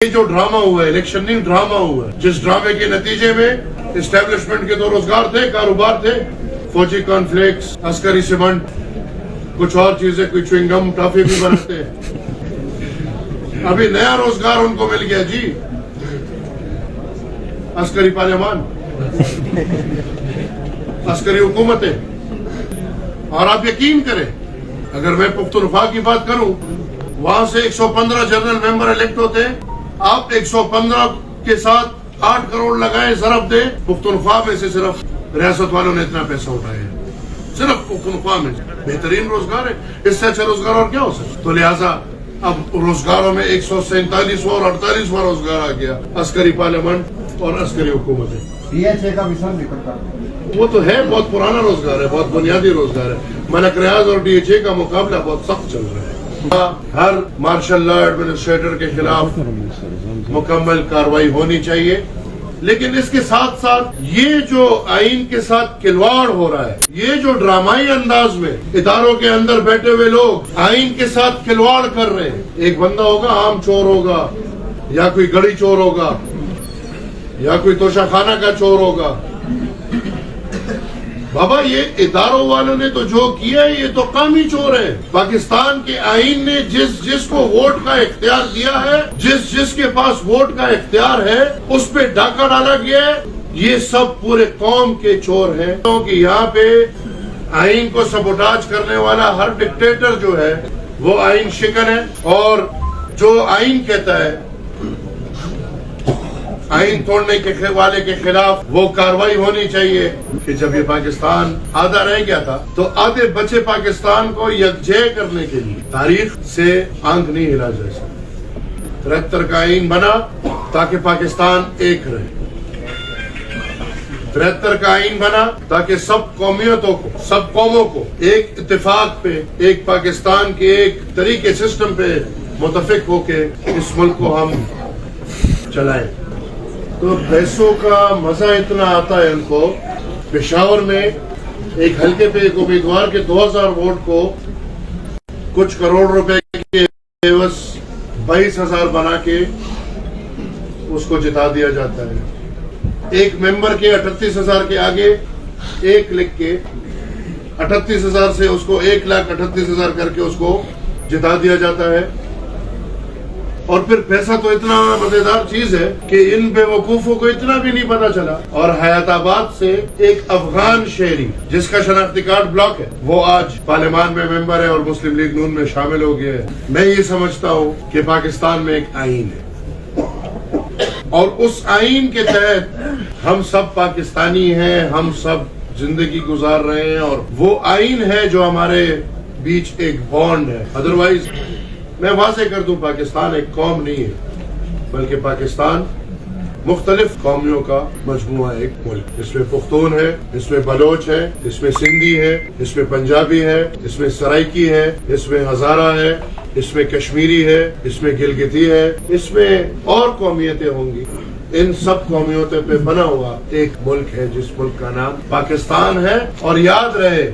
یہ جو ڈرامہ ہوا ہے الیکشن نہیں ڈرامہ ہوا ہے، جس ڈرامے کے نتیجے میں اسٹیبلشمنٹ کے تو روزگار تھے، کاروبار تھے، فوجی کارن فلیکس، عسکری سیمنٹ، کچھ اور چیزیں، کوئی چوئنگ گم ٹافی بھی بناتے ہیں۔ ابھی نیا روزگار ان کو مل گیا جی، عسکری پارلیمان، عسکری حکومتیں۔ اور آپ یقین کریں، اگر میں پختونخوا کی بات کروں، وہاں سے 115 جنرل ممبر الیکٹ ہوتے ہیں، آپ 115 کے ساتھ 8 کروڑ لگائیں، ضرب دیں، پختونخوا میں سے صرف ریاست والوں نے اتنا پیسہ اٹھایا ہے، صرف پختونخوا میں۔ بہترین روزگار ہے، اس سے اچھا روزگار اور کیا ہو سکتا؟ تو لہٰذا اب روزگاروں میں 147واں اور 48واں روزگار آ گیا، عسکری پارلیمنٹ اور عسکری حکومتیں۔ کا مثال نکلتا وہ تو ہے، بہت پرانا روزگار ہے، بہت بنیادی روزگار ہے۔ ملک ریاض اور ڈی ایچ اے کا مقابلہ بہت سخت چل رہا ہے۔ ہر مارشل لا ایڈمنسٹریٹر کے خلاف مکمل کارروائی ہونی چاہیے، لیکن اس کے ساتھ ساتھ یہ جو آئین کے ساتھ کھلواڑ ہو رہا ہے، یہ جو ڈرامائی انداز میں اداروں کے اندر بیٹھے ہوئے لوگ آئین کے ساتھ کھلواڑ کر رہے ہیں، ایک بندہ ہوگا عام چور ہوگا، یا کوئی گڑی چور ہوگا، یا کوئی توشہ خانہ کا چور ہوگا۔ بابا یہ اداروں والوں نے تو جو کیا ہے، یہ تو قومی چور ہے۔ پاکستان کے آئین نے جس کو ووٹ کا اختیار دیا ہے، جس کے پاس ووٹ کا اختیار ہے، اس پہ ڈاکہ ڈالا گیا ہے۔ یہ سب پورے قوم کے چور ہیں، کیونکہ یہاں پہ آئین کو سبوٹاج کرنے والا ہر ڈکٹیٹر جو ہے وہ آئین شکن ہے، اور جو آئین کہتا ہے، آئین توڑنے کے والے کے خلاف وہ کاروائی ہونی چاہیے۔ کہ جب یہ پاکستان آدھا رہ گیا تھا تو آدھے بچے پاکستان کو یکجا کرنے کے لیے تاریخ سے آنکھ نہیں ہلا جا سکتا۔ 73 کا آئین بنا تاکہ پاکستان ایک رہے، 73 کا آئین بنا تاکہ سب قومیتوں کو، سب قوموں کو ایک اتفاق پہ، ایک پاکستان کے ایک طریقے سسٹم پہ متفق ہو کے اس ملک کو ہم چلائیں۔ تو پیسوں کا مزہ اتنا آتا ہے ان کو۔ پشاور میں ایک حلقے پہ ایک امیدوار کے 2000 ووٹ کو کچھ کروڑ روپے کے عوض 22,000 بنا کے اس کو جتا دیا جاتا ہے۔ ایک ممبر کے 38,000 کے آگے ایک لکھ کے 38,000 سے اس کو 1,38,000 کر کے اس کو جتا دیا جاتا ہے۔ اور پھر پیسہ تو اتنا مزیدار چیز ہے کہ ان بے وقوفوں کو اتنا بھی نہیں پتا چلا۔ اور حیات آباد سے ایک افغان شہری جس کا شناختی کارڈ بلاک ہے، وہ آج پارلیمان میں ممبر ہے اور مسلم لیگ نون میں شامل ہو گیا ہے۔ میں یہ سمجھتا ہوں کہ پاکستان میں ایک آئین ہے، اور اس آئین کے تحت ہم سب پاکستانی ہیں، ہم سب زندگی گزار رہے ہیں، اور وہ آئین ہے جو ہمارے بیچ ایک بانڈ ہے۔ ادروائز میں واضح کر دوں، پاکستان ایک قوم نہیں ہے، بلکہ پاکستان مختلف قومیوں کا مجموعہ، ایک ملک۔ اس میں پختون ہے، اس میں بلوچ ہے، اس میں سندھی ہے، اس میں پنجابی ہے، اس میں سرائکی ہے، اس میں ہزارہ ہے، اس میں کشمیری ہے، اس میں گلگتی ہے، اس میں اور قومیتیں ہوں گی۔ ان سب قومیتوں پہ بنا ہوا ایک ملک ہے، جس ملک کا نام پاکستان ہے۔ اور یاد رہے